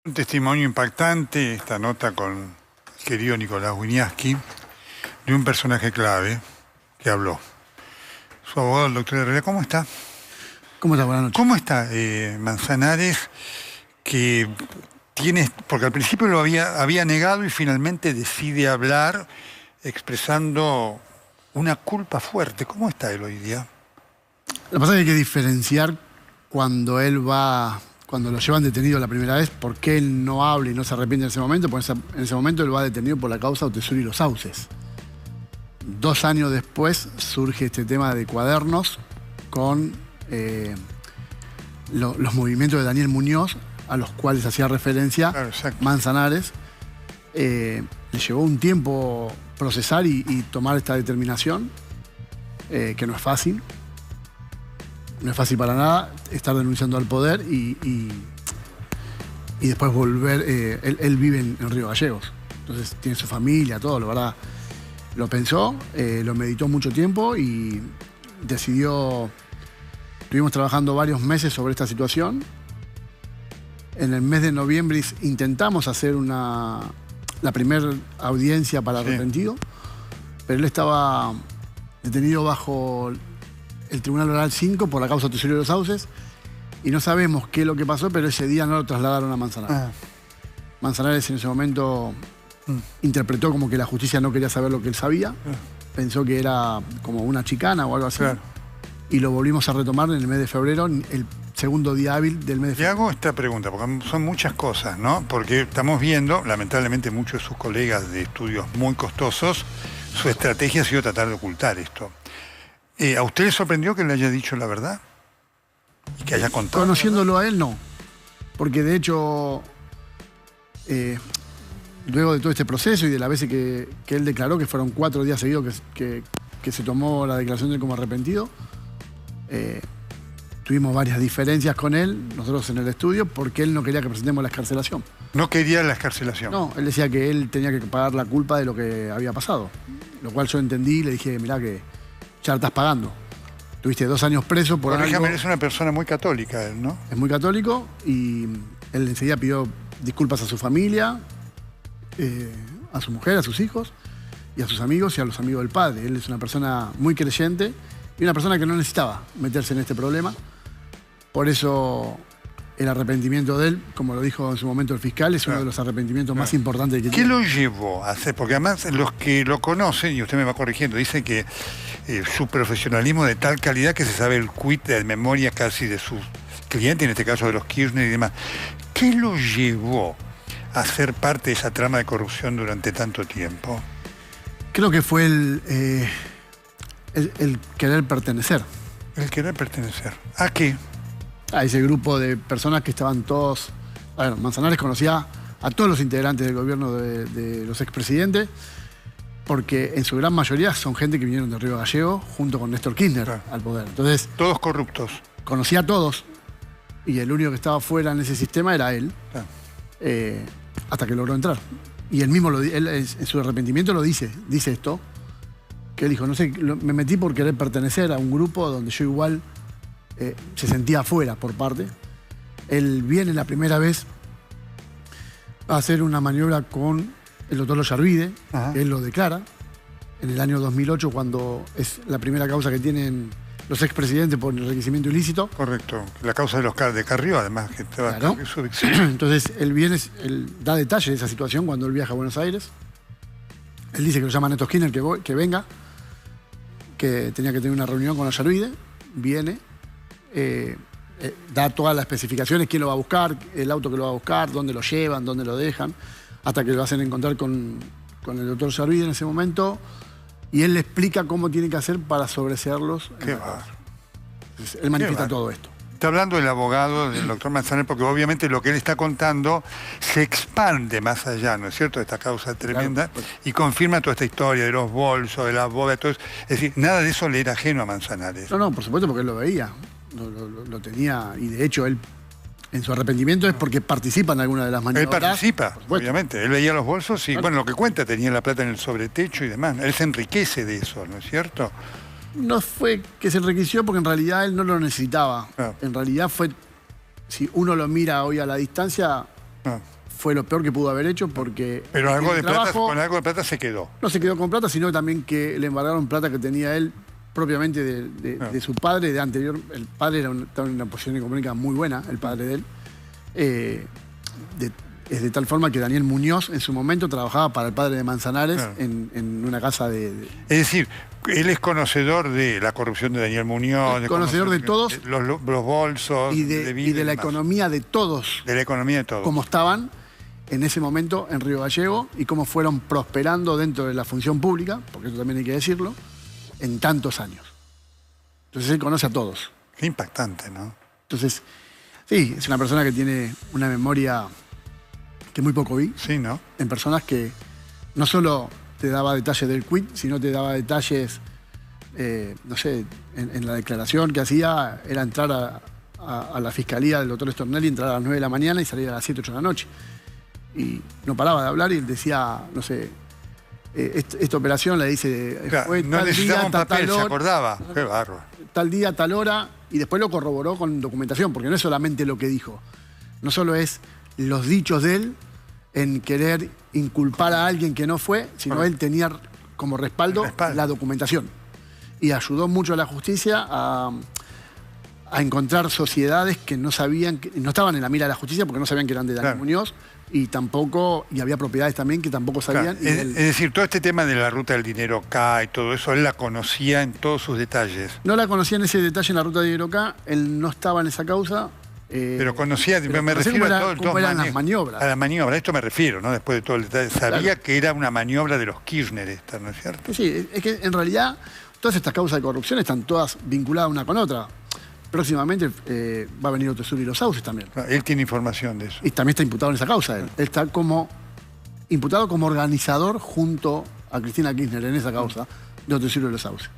Un testimonio impactante, esta nota con el querido Nicolás Wieniawski, de un personaje clave que habló. Su abogado, el doctor Herrera. ¿Cómo está? ¿Cómo está? Buenas noches. ¿Cómo está Manzanares, que tiene, porque al principio lo había negado y finalmente decide hablar expresando una culpa fuerte? ¿Cómo está él hoy día? Lo que pasa es que hay que diferenciar cuando lo llevan detenido la primera vez, por qué él no habla y no se arrepiente en ese momento, porque en ese momento él va detenido por la causa Otesuri y los Sauces. 2 años después surge este tema de cuadernos con los movimientos de Daniel Muñoz, a los cuales hacía referencia. Claro, Manzanares. Le llevó un tiempo procesar y tomar esta determinación, que no es fácil. No es fácil para nada estar denunciando al poder y después volver. Él vive en Río Gallegos, entonces tiene su familia, todo, la verdad. Lo pensó, lo meditó mucho tiempo y decidió. Estuvimos trabajando varios meses sobre esta situación. En el mes de noviembre intentamos hacer la primera audiencia para arrepentido, pero él estaba detenido bajo el Tribunal Oral 5 por la causa Otesuri y los Sauces, y no sabemos qué es lo que pasó, pero ese día no lo trasladaron a Manzanares. Manzanares en ese momento interpretó como que la justicia no quería saber lo que él sabía, pensó que era como una chicana o algo así, y lo volvimos a retomar en el mes de febrero, el segundo día hábil del mes de febrero. Le hago esta pregunta, porque son muchas cosas, ¿no? Porque estamos viendo, lamentablemente, muchos de sus colegas de estudios muy costosos, su estrategia ha sido tratar de ocultar esto. ¿A usted le sorprendió que le haya dicho la verdad? ¿Y que haya contado? Conociéndolo a él, no. Porque de hecho, luego de todo este proceso y de las veces que él declaró, que fueron 4 días seguidos que se tomó la declaración de él como arrepentido, tuvimos varias diferencias con él, nosotros en el estudio, porque él no quería que presentemos la excarcelación. ¿No quería la excarcelación? No, él decía que él tenía que pagar la culpa de lo que había pasado. Lo cual yo entendí y le dije, mirá que ya la estás pagando. Tuviste 2 años preso por algo. Corríjame, es una persona muy católica él, ¿no? Es muy católico y él enseguida pidió disculpas a su familia, a su mujer, a sus hijos y a sus amigos y a los amigos del padre. Él es una persona muy creyente y una persona que no necesitaba meterse en este problema. Por eso el arrepentimiento de él, como lo dijo en su momento el fiscal, es uno de los arrepentimientos más importantes que tiene. ¿Qué lo llevó a hacer? Porque además los que lo conocen, y usted me va corrigiendo, dicen que su profesionalismo de tal calidad que se sabe el quit de memoria casi de sus clientes, en este caso de los Kirchner y demás. ¿Qué lo llevó a ser parte de esa trama de corrupción durante tanto tiempo? Creo que fue el querer pertenecer. El querer pertenecer. ¿A qué? A ese grupo de personas que estaban todos. Bueno, Manzanares conocía a todos los integrantes del gobierno de los expresidentes, porque en su gran mayoría son gente que vinieron de Río Gallegos junto con Néstor Kirchner al poder. Entonces, todos corruptos. Conocía a todos y el único que estaba fuera en ese sistema era él, hasta que logró entrar. Y él mismo, él en su arrepentimiento lo dice esto, que él dijo, no sé, me metí por querer pertenecer a un grupo donde yo igual se sentía afuera por parte. Él viene la primera vez a hacer una maniobra con el doctor Ollarvide, que él lo declara, en el año 2008, cuando es la primera causa que tienen los expresidentes por enriquecimiento ilícito. Correcto. La causa de Carrió, además, que estaba... Claro. Entonces, él da detalles de esa situación cuando él viaja a Buenos Aires. Él dice que lo llama Néstor Kirchner que venga, que tenía que tener una reunión con Ollarvide, viene, da todas las especificaciones, quién lo va a buscar, el auto que lo va a buscar, dónde lo llevan, dónde lo dejan, hasta que lo hacen encontrar con el doctor Ollarvide en ese momento, y él le explica cómo tiene que hacer para sobreseerlos. Qué bárbaro. Él manifiesta todo esto. Está hablando del abogado, del doctor Manzanares, porque obviamente lo que él está contando se expande más allá, ¿no es cierto?, de esta causa tremenda, claro, y confirma toda esta historia de los bolsos, de las bóvedas, todo eso. Es decir, nada de eso le era ajeno a Manzanares. No, por supuesto, porque él lo veía, lo tenía, y de hecho él, en su arrepentimiento, es porque participa en alguna de las maniobras. Él participa, obviamente. Él veía los bolsos y, bueno, lo que cuenta, tenía la plata en el sobretecho y demás. Él se enriquece de eso, ¿no es cierto? No fue que se enriqueció porque en realidad él no lo necesitaba. En realidad fue, si uno lo mira hoy a la distancia, Ah. Fue lo peor que pudo haber hecho porque... Pero con algo de plata se quedó. No se quedó con plata, sino también que le embargaron plata que tenía él propiamente de su padre, de anterior. El padre estaba en una posición económica muy buena, el padre de él. Es de tal forma que Daniel Muñoz en su momento trabajaba para el padre de Manzanares en una casa de... Es decir, él es conocedor de la corrupción de Daniel Muñoz. Conocedor de todos. Los bolsos. Y de la economía de todos. De la economía de todos. Cómo estaban en ese momento en Río Gallego y cómo fueron prosperando dentro de la función pública, porque eso también hay que decirlo, en tantos años. Entonces él conoce a todos. Qué impactante, ¿no? Entonces, sí, es una persona que tiene una memoria que muy poco vi. Sí, ¿no? En personas que no solo te daba detalles del quit, sino te daba detalles, no sé, en la declaración que hacía era entrar a la fiscalía del doctor Stornelli, entrar a las 9 de la mañana y salir a las 7, 8 de la noche. Y no paraba de hablar y él decía, no sé, esta operación la dice... Claro, fue no tal necesitaba día, un papel, tal se acordaba. Qué bárbaro. Tal día, tal hora, y después lo corroboró con documentación, porque no es solamente lo que dijo. No solo es los dichos de él en querer inculpar a alguien que no fue, sino él tenía como respaldo la documentación. Y ayudó mucho a la justicia a encontrar sociedades que no sabían, no estaban en la mira de la justicia porque no sabían que eran de Daniel Muñoz, y había propiedades también que tampoco sabían. Claro. Es decir, todo este tema de la ruta del dinero K y todo eso, él la conocía en todos sus detalles. No la conocía en ese detalle en la ruta del dinero K, él no estaba en esa causa. Pero conocía, me refiero a todo cómo eran las maniobras. A la maniobra, a esto me refiero, ¿no? Después de todo el detalle. Sabía que era una maniobra de los Kirchner esta, ¿no es cierto? Sí, es que en realidad todas estas causas de corrupción están todas vinculadas una con otra. Próximamente va a venir Otesur y los Sauces también. Él tiene información de eso. Y también está imputado en esa causa. Él está imputado como organizador junto a Cristina Kirchner en esa causa de Otesur y los Sauces.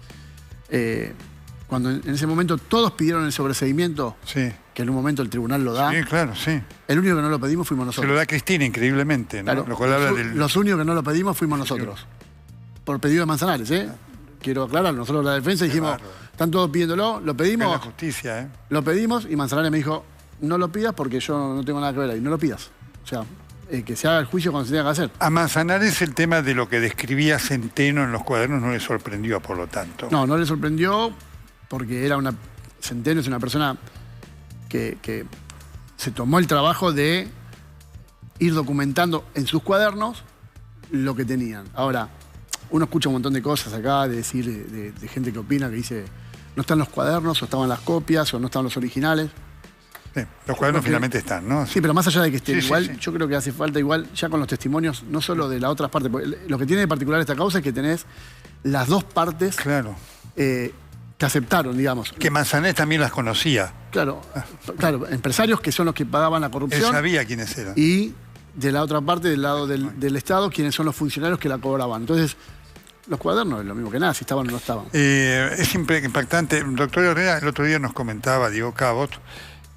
Cuando en ese momento todos pidieron el sobreseimiento, que en un momento el tribunal lo da. Sí, claro, sí. El único que no lo pedimos fuimos nosotros. Se lo da Cristina, increíblemente, ¿no? Claro, lo cual habla los únicos que no lo pedimos fuimos nosotros. Por pedido de Manzanares, ¿eh? Quiero aclarar, nosotros la defensa dijimos, están todos pidiéndolo, lo pedimos. la justicia, ¿eh? Lo pedimos y Manzanares me dijo, no lo pidas porque yo no tengo nada que ver ahí, no lo pidas. O sea, que se haga el juicio cuando se tenga que hacer. A Manzanares el tema de lo que describía Centeno en los cuadernos no le sorprendió, por lo tanto. No le sorprendió porque Centeno es una persona que se tomó el trabajo de ir documentando en sus cuadernos lo que tenían. Ahora, uno escucha un montón de cosas acá, de decir, de gente que opina, que dice, no están los cuadernos, o estaban las copias, o no están los originales. Sí, los cuadernos finalmente están, ¿no? Sí, pero más allá de que estén igual, sí. Yo creo que hace falta igual, ya con los testimonios, no solo de la otra parte, porque lo que tiene de particular esta causa es que tenés las dos partes que aceptaron, digamos. Que Manzanares también las conocía. Claro, empresarios que son los que pagaban la corrupción. Él sabía quiénes eran. Y de la otra parte, del lado del Estado, quiénes son los funcionarios que la cobraban. Entonces, los cuadernos es lo mismo que nada, si estaban o no estaban. Es impactante. El doctor Herrera el otro día nos comentaba, Diego Cabot,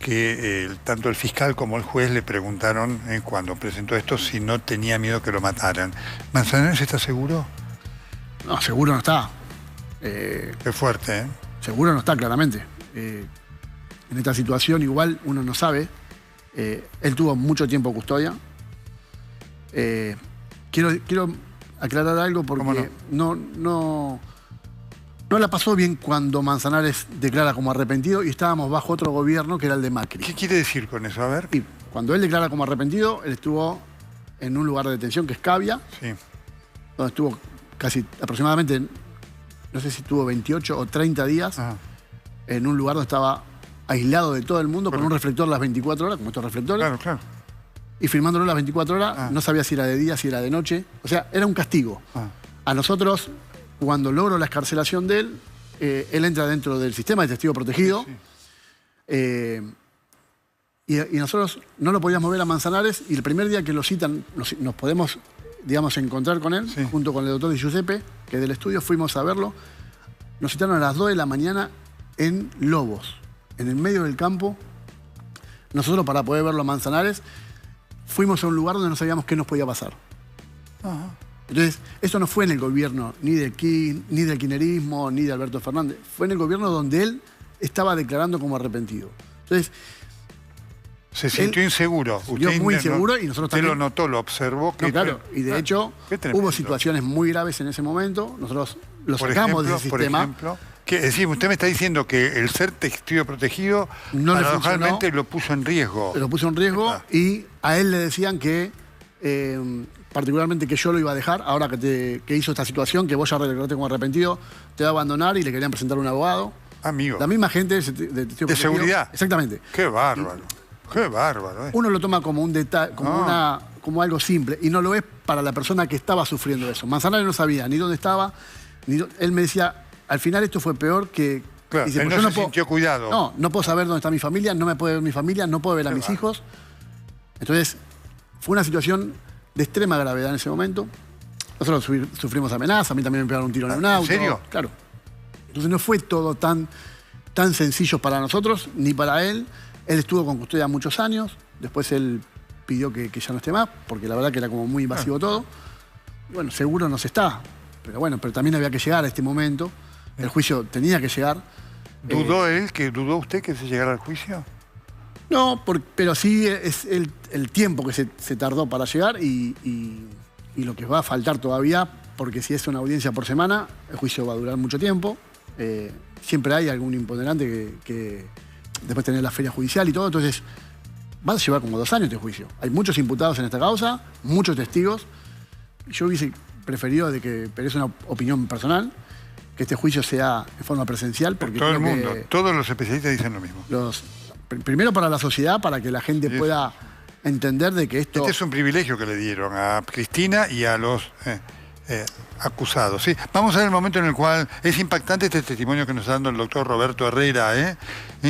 que tanto el fiscal como el juez le preguntaron cuando presentó esto si no tenía miedo que lo mataran. ¿Manzanares está seguro? No, seguro no está. Qué fuerte, ¿eh? Seguro no está, claramente. En esta situación igual uno no sabe. Él tuvo mucho tiempo custodia. Quiero aclarar algo porque no la pasó bien cuando Manzanares declara como arrepentido y estábamos bajo otro gobierno que era el de Macri. ¿Qué quiere decir con eso? A ver. Y cuando él declara como arrepentido, él estuvo en un lugar de detención que es Cavia, donde estuvo casi aproximadamente, no sé si estuvo 28 o 30 días, en un lugar donde estaba aislado de todo el mundo, con un reflector las 24 horas, como estos reflectores. Claro. Y filmándolo las 24 horas, no sabía si era de día, si era de noche. O sea, era un castigo. A nosotros, cuando logro la excarcelación de él, él entra dentro del sistema de testigo protegido. Y nosotros no lo podíamos ver a Manzanares, y el primer día que lo citan, nos podemos, digamos, encontrar con él, junto con el doctor Di Giuseppe, que es del estudio, fuimos a verlo. Nos citaron a las 2 de la mañana en Lobos, en el medio del campo. Nosotros, para poder verlo a Manzanares, fuimos a un lugar donde no sabíamos qué nos podía pasar. Entonces, esto no fue en el gobierno ni del kirchnerismo, ni de Alberto Fernández. Fue en el gobierno donde él estaba declarando como arrepentido. Entonces, Se sintió inseguro. Usted muy inseguro y nosotros también. Usted lo notó, lo observó. No, claro, y de hecho hubo situaciones muy graves en ese momento. Nosotros lo sacamos de ese sistema. Por ejemplo, es decir, usted me está diciendo que el ser testigo protegido no paradojalmente lo puso en riesgo. Lo puso en riesgo y a él le decían que, particularmente que yo lo iba a dejar, ahora que hizo esta situación, que vos ya declaraste como arrepentido, te va a abandonar y le querían presentar un abogado. Amigo. La misma gente de seguridad. Exactamente. Qué bárbaro. Qué bárbaro. Uno lo toma como un detalle, como algo simple, y no lo es para la persona que estaba sufriendo eso. Manzanares no sabía ni dónde estaba, él me decía, al final esto fue peor que... Claro, dice, él no se sintió cuidado. No puedo saber dónde está mi familia, no me puede ver mi familia, no puedo ver a mis hijos. Entonces, fue una situación de extrema gravedad en ese momento. Nosotros sufrimos amenazas, a mí también me pegaron un tiro en un auto. ¿En serio? Claro. Entonces no fue todo tan sencillo para nosotros, ni para él. Él estuvo con custodia muchos años, después él pidió que ya no esté más, porque la verdad que era como muy invasivo todo. Y bueno, seguro no se está, pero también había que llegar a este momento. El juicio tenía que llegar. ¿Dudó usted que se llegara al juicio? No, pero sí es el tiempo que se tardó para llegar y lo que va a faltar todavía, porque si es una audiencia por semana, el juicio va a durar mucho tiempo. Siempre hay algún imponderante que después tener la feria judicial y todo, entonces va a llevar como 2 años de juicio. Hay muchos imputados en esta causa, muchos testigos. Yo hubiese preferido, pero es una opinión personal, que este juicio sea en forma presencial. Porque todo el mundo, todos los especialistas dicen lo mismo. Primero para la sociedad, para que la gente pueda entender de que esto... Este es un privilegio que le dieron a Cristina y a los acusados. ¿Sí? Vamos a ver el momento en el cual es impactante este testimonio que nos está dando el doctor Roberto Herrera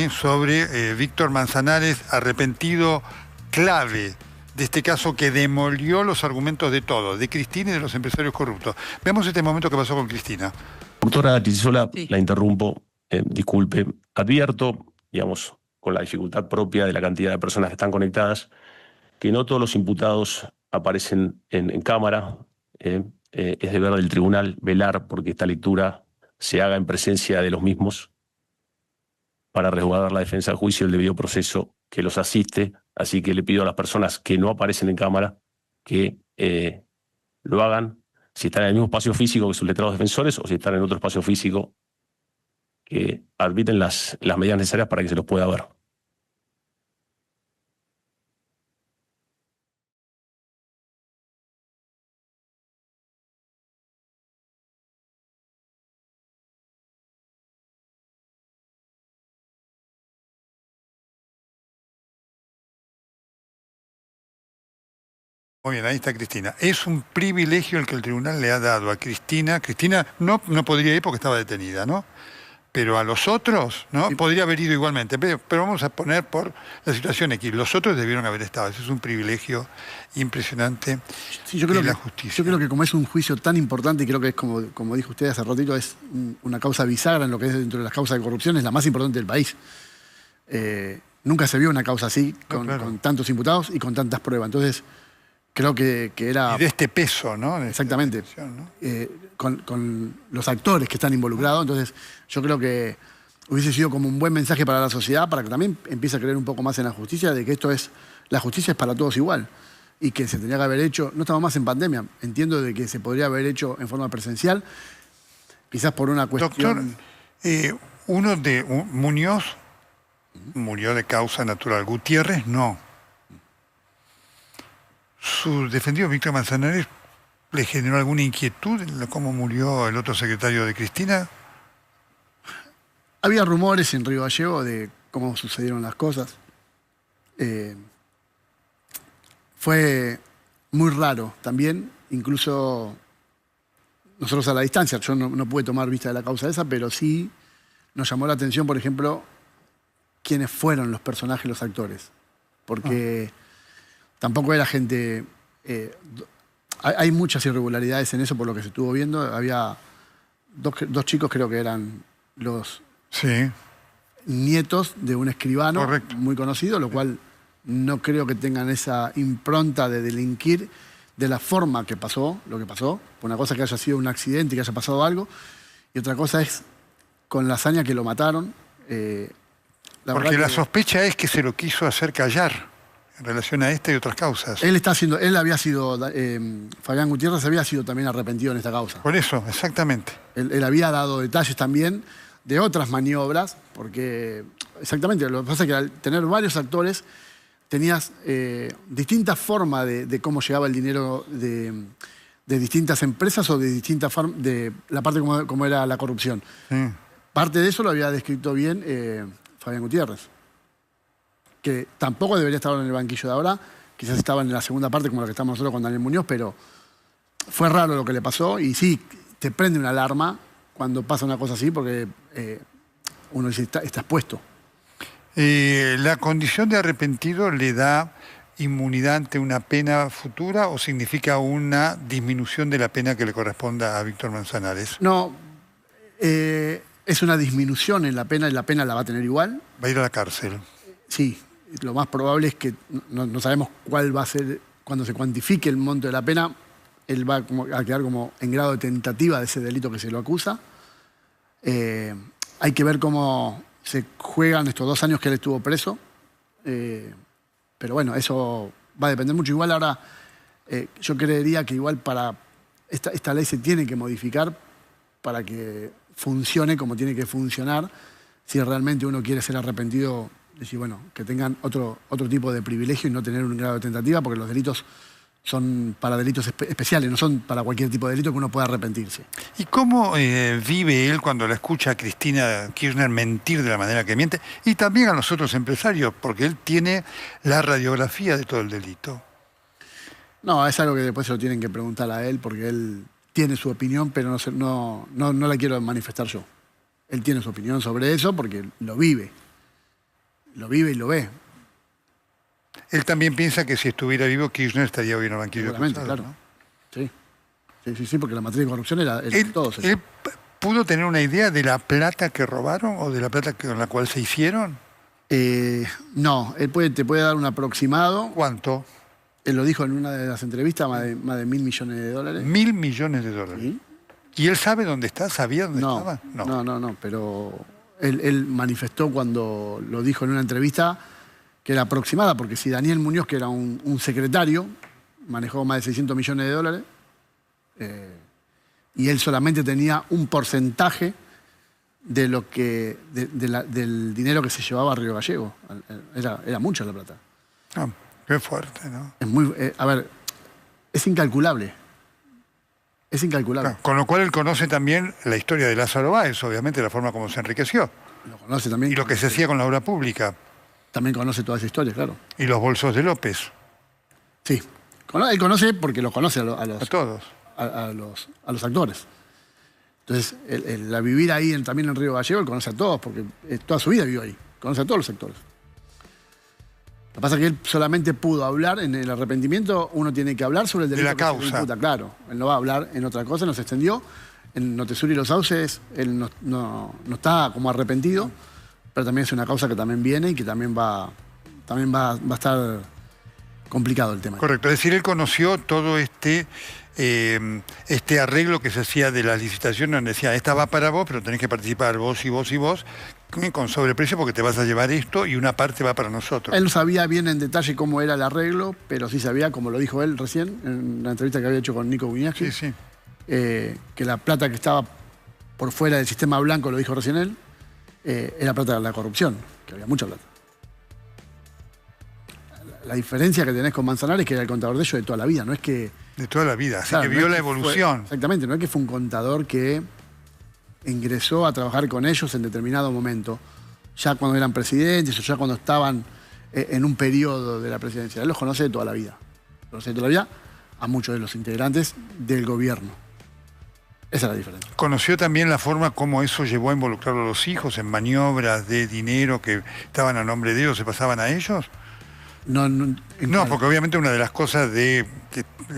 sobre Víctor Manzanares, arrepentido clave de este caso que demolió los argumentos de todos, de Cristina y de los empresarios corruptos. Veamos este momento que pasó con Cristina. Doctora Chisola, sí. La interrumpo, disculpe. Advierto, digamos, con la dificultad propia de la cantidad de personas que están conectadas, que no todos los imputados aparecen en cámara. Es deber del tribunal velar porque esta lectura se haga en presencia de los mismos para resguardar la defensa del juicio y el debido proceso que los asiste. Así que le pido a las personas que no aparecen en cámara que lo hagan si están en el mismo espacio físico que sus letrados defensores o si están en otro espacio físico, que admiten las medidas necesarias para que se los pueda ver. Muy bien, ahí está Cristina. Es un privilegio el que el tribunal le ha dado a Cristina. Cristina no podría ir porque estaba detenida, ¿no? Pero a los otros, ¿no? Sí. Podría haber ido igualmente. Pero vamos a poner por la situación aquí. Los otros debieron haber estado. Eso es un privilegio impresionante de la justicia. Yo creo que como es un juicio tan importante, y creo que es como dijo usted hace ratito, es una causa bisagra en lo que es dentro de las causas de corrupción, es la más importante del país. Nunca se vio una causa así, con tantos imputados y con tantas pruebas. Entonces, creo que era... Y de este peso, ¿no? Exactamente. ¿No? Con los actores que están involucrados. Entonces, yo creo que hubiese sido como un buen mensaje para la sociedad, para que también empiece a creer un poco más en la justicia, de que la justicia es para todos igual. Y que se tenía que haber hecho, no estamos más en pandemia, entiendo de que se podría haber hecho en forma presencial, quizás por una cuestión... Doctor, Muñoz murió de causa natural, Gutiérrez no. ¿Su defendido Víctor Manzanares le generó alguna inquietud en cómo murió el otro secretario de Cristina? Había rumores en Río Gallego de cómo sucedieron las cosas. Fue muy raro también, incluso nosotros a la distancia. Yo no pude tomar vista de la causa esa, pero sí nos llamó la atención, por ejemplo, quiénes fueron los personajes, los actores. Porque... Tampoco era gente... hay muchas irregularidades en eso por lo que se estuvo viendo. Había dos chicos, creo que eran los nietos de un escribano muy conocido, lo cual no creo que tengan esa impronta de delinquir de la forma que pasó, lo que pasó. Una cosa que haya sido un accidente, que haya pasado algo, y otra cosa es con la hazaña que lo mataron. Porque la sospecha es que se lo quiso hacer callar. en relación a esta y otras causas. Fabián Gutiérrez había sido también arrepentido en esta causa. Por eso, exactamente. Él había dado detalles también de otras maniobras, porque exactamente, lo que pasa es que al tener varios actores, tenías distintas formas de cómo llegaba el dinero de distintas empresas o de distintas formas, de la parte como era la corrupción. Sí. Parte de eso lo había descrito bien Fabián Gutiérrez, que tampoco debería estar en el banquillo de ahora, quizás estaba en la segunda parte como la que estamos nosotros con Daniel Muñoz, pero fue raro lo que le pasó y sí, te prende una alarma cuando pasa una cosa así porque uno dice, está expuesto. ¿La condición de arrepentido le da inmunidad ante una pena futura o significa una disminución de la pena que le corresponda a Víctor Manzanares? No, es una disminución en la pena y la pena la va a tener igual. Va a ir a la cárcel. Sí, lo más probable es que no sabemos cuál va a ser, cuando se cuantifique el monto de la pena, él va a quedar como en grado de tentativa de ese delito que se lo acusa. Hay que ver cómo se juegan estos 2 años que él estuvo preso. Pero bueno, eso va a depender mucho. Igual ahora, yo creería que igual para esta ley se tiene que modificar para que funcione como tiene que funcionar. Si realmente uno quiere ser arrepentido, decir, bueno, que tengan otro tipo de privilegio y no tener un grado de tentativa, porque los delitos son para delitos especiales, no son para cualquier tipo de delito que uno pueda arrepentirse. ¿Y cómo vive él cuando la escucha a Cristina Kirchner mentir de la manera que miente? Y también a los otros empresarios, porque él tiene la radiografía de todo el delito. No, es algo que después se lo tienen que preguntar a él, porque él tiene su opinión, pero no la quiero manifestar yo. Él tiene su opinión sobre eso porque lo vive. Lo vive y lo ve. Él también piensa que si estuviera vivo, Kirchner estaría hoy en el banquillo. Seguramente, claro. ¿No? Sí, porque la materia de corrupción era todo eso. ¿Él pudo tener una idea de la plata que robaron o de la plata con la cual se hicieron? No, él te puede dar un aproximado. ¿Cuánto? Él lo dijo en una de las entrevistas, más de $1.000 millones. $1.000 millones. ¿Sí? ¿Y él sabe dónde está? ¿Sabía dónde estaba? No, pero él manifestó cuando lo dijo en una entrevista que era aproximada, porque si Daniel Muñoz, que era un secretario, manejó más de $600 millones, y él solamente tenía un porcentaje de lo que del dinero que se llevaba a Río Gallego. Era mucha la plata. Qué fuerte, ¿no? Es muy, a ver, es incalculable. Es incalculable. Con lo cual él conoce también la historia de Lázaro Báez, obviamente, la forma como se enriqueció. Lo conoce también. Y lo que se hacía con la obra pública. También conoce toda esa historia, claro. Y los bolsos de López. Sí. Él conoce porque los conoce a todos. A los actores. Entonces, el vivir ahí también en Río Gallego, él conoce a todos, porque toda su vida vivió ahí. Conoce a todos los actores. Lo que pasa es que él solamente pudo hablar en el arrepentimiento, uno tiene que hablar sobre el delito de la causa. Se le imputa, claro. Él no va a hablar en otra cosa, no se extendió. En Notesur y los Sauces, él no está como arrepentido, pero también es una causa que también viene y que también va a estar complicado el tema. Correcto, es decir, él conoció todo este arreglo que se hacía de las licitaciones, donde decía, esta va para vos, pero tenés que participar vos y vos y vos, con sobreprecio porque te vas a llevar esto y una parte va para nosotros. Él no sabía bien en detalle cómo era el arreglo, pero sí sabía, como lo dijo él recién, en la entrevista que había hecho con Nico Guiñazzi, que la plata que estaba por fuera del sistema blanco, lo dijo recién él, era plata de la corrupción, que había mucha plata. La diferencia que tenés con Manzanares es que era el contador de ellos de toda la vida, no es que... De toda la vida, así claro, que vio la evolución. Exactamente, no es que fue un contador que ingresó a trabajar con ellos en determinado momento, ya cuando eran presidentes o ya cuando estaban en un periodo de la presidencia. Él los conoce de toda la vida. Los conoce de toda la vida a muchos de los integrantes del gobierno. Esa es la diferencia. ¿Conoció también la forma como eso llevó a involucrar a los hijos en maniobras de dinero que estaban a nombre de ellos, se pasaban a ellos? No, porque obviamente una de las cosas que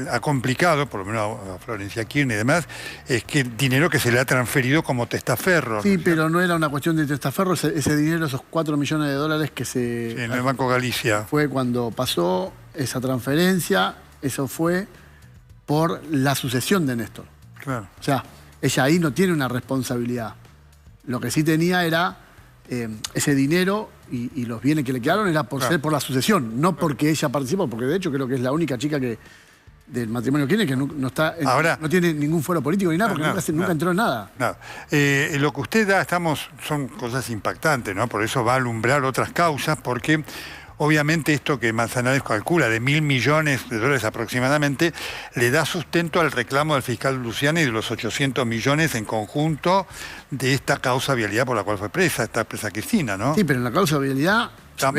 ha complicado, por lo menos a Florencia Kirchner y demás, es que el dinero que se le ha transferido como testaferro. Sí, pero no era una cuestión de testaferro, ese dinero, esos $4 millones que se... Sí, en el Banco Galicia. Fue cuando pasó esa transferencia, eso fue por la sucesión de Néstor. Claro. O sea, ella ahí no tiene una responsabilidad. Lo que sí tenía era ese dinero y los bienes que le quedaron era por ser por la sucesión, no porque ella participó, porque de hecho creo que es la única chica del matrimonio Kirchner que no está no tiene ningún fuero político ni nada, porque nunca entró en nada. No. Lo que usted da son cosas impactantes, ¿no? Por eso va a alumbrar otras causas, porque obviamente esto que Manzanares calcula de $1.000 millones aproximadamente, le da sustento al reclamo del fiscal Luciani de los 800 millones en conjunto de esta causa vialidad por la cual fue presa, está presa Cristina, ¿no? Sí, pero en la causa vialidad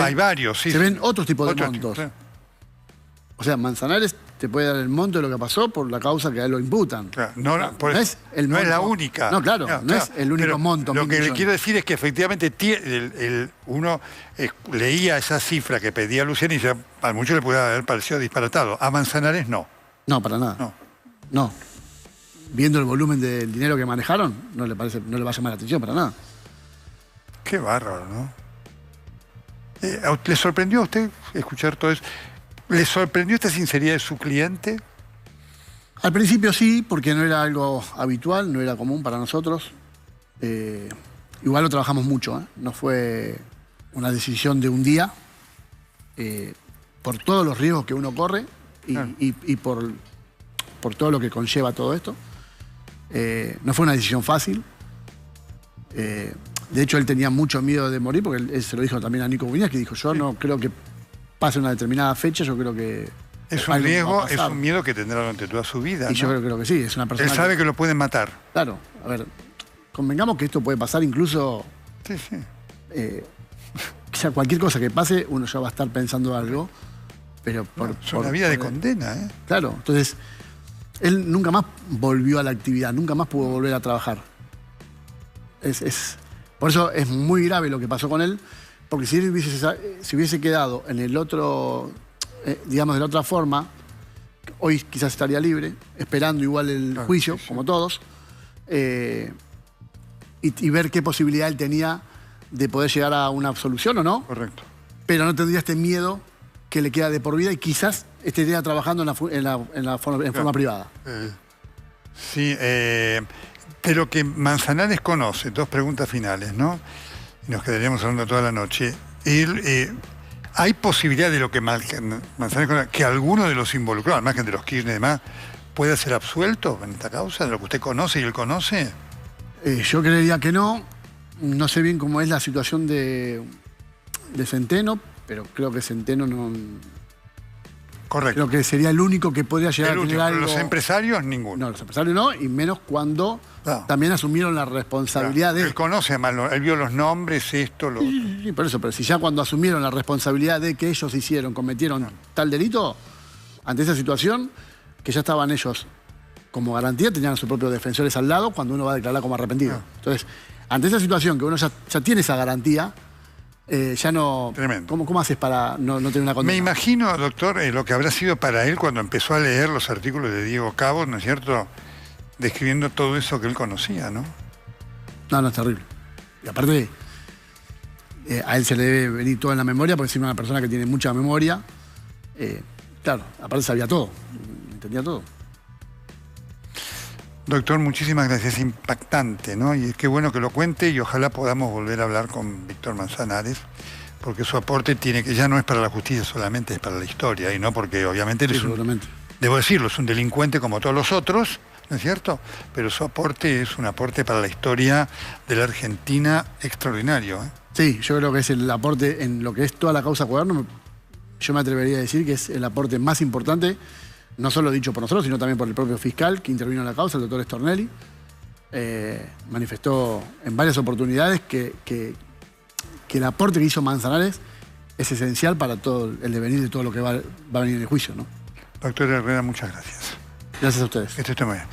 hay varios, sí. Se ven otros tipos de montos. Sí. O sea, Manzanares te puede dar el monto de lo que pasó por la causa que a él lo imputan. Claro, no es la única. No, claro, no es el único monto. Lo que le quiero decir es que efectivamente uno leía esa cifra que pedía Luciani y a muchos le puede haber parecido disparatado. A Manzanares no. No, para nada. No. Viendo el volumen del dinero que manejaron, no le va a llamar la atención para nada. Qué bárbaro, ¿no? ¿Le sorprendió a usted escuchar todo eso? ¿Le sorprendió esta sinceridad de su cliente? Al principio sí, porque no era algo habitual, no era común para nosotros. Igual lo trabajamos mucho, ¿eh? No fue una decisión de un día, por todos los riesgos que uno corre y por todo lo que conlleva todo esto. No fue una decisión fácil. De hecho, él tenía mucho miedo de morir, porque él se lo dijo también a Nico Buñas, que dijo, yo no creo que pase una determinada fecha, yo creo que... Es un riesgo, es un miedo que tendrá durante toda su vida, y ¿no? Yo creo que sí, es una persona... Él sabe que lo pueden matar. Claro, a ver, convengamos que esto puede pasar incluso... Sí, sí. O sea, cualquier cosa que pase, uno ya va a estar pensando algo, pero es una vida de condena, ¿eh? Claro, entonces, él nunca más volvió a la actividad, nunca más pudo volver a trabajar. Por eso es muy grave lo que pasó con él, porque si él hubiese quedado en el otro, digamos de la otra forma, hoy quizás estaría libre, esperando igual el juicio, como todos, y ver qué posibilidad él tenía de poder llegar a una absolución o no. Correcto. Pero no tendría este miedo que le queda de por vida y quizás estaría trabajando en forma privada. Sí, pero que Manzanares conoce, dos preguntas finales, ¿no? Y nos quedaríamos hablando toda la noche. ¿Hay posibilidad de lo que Manzanares conoce, que alguno de los involucrados, al margen de los Kirchner y demás, pueda ser absuelto en esta causa, de lo que usted conoce y él conoce? Yo creería que no. No sé bien cómo es la situación de Centeno, pero creo que Centeno no... Correcto. Creo que sería el único que podría llegar a tener algo... Los empresarios, ninguno. No, los empresarios no, y menos cuando también asumieron la responsabilidad de... Él conoce, él vio los nombres, esto, lo otro. Sí, por eso, pero si ya cuando asumieron la responsabilidad de que ellos cometieron tal delito, ante esa situación, que ya estaban ellos como garantía, tenían a sus propios defensores al lado cuando uno va a declarar como arrepentido. Entonces, ante esa situación que uno ya tiene esa garantía, ya no... Tremendo. ¿Cómo haces para no tener una condena? Me imagino, doctor, lo que habrá sido para él cuando empezó a leer los artículos de Diego Cabo, ¿no es cierto?, describiendo todo eso que él conocía, ¿no? No, es terrible. Y aparte, a él se le debe venir todo en la memoria, porque es una persona que tiene mucha memoria. Claro, aparte sabía todo, entendía todo. Doctor, muchísimas gracias, es impactante, ¿no? Y qué bueno que lo cuente y ojalá podamos volver a hablar con Víctor Manzanares, porque su aporte que ya no es para la justicia solamente, es para la historia, y no porque obviamente él debo decirlo, es un delincuente como todos los otros, ¿no es cierto? Pero su aporte es un aporte para la historia de la Argentina extraordinario, ¿eh? Sí, yo creo que es el aporte en lo que es toda la causa Cuaderno. Yo me atrevería a decir que es el aporte más importante, no solo dicho por nosotros, sino también por el propio fiscal que intervino en la causa, el doctor Stornelli. Manifestó en varias oportunidades que el aporte que hizo Manzanares es esencial para todo el devenir de todo lo que va a venir en el juicio, ¿no? Doctor Herrera, muchas gracias. Gracias a ustedes. Esto está muy bien.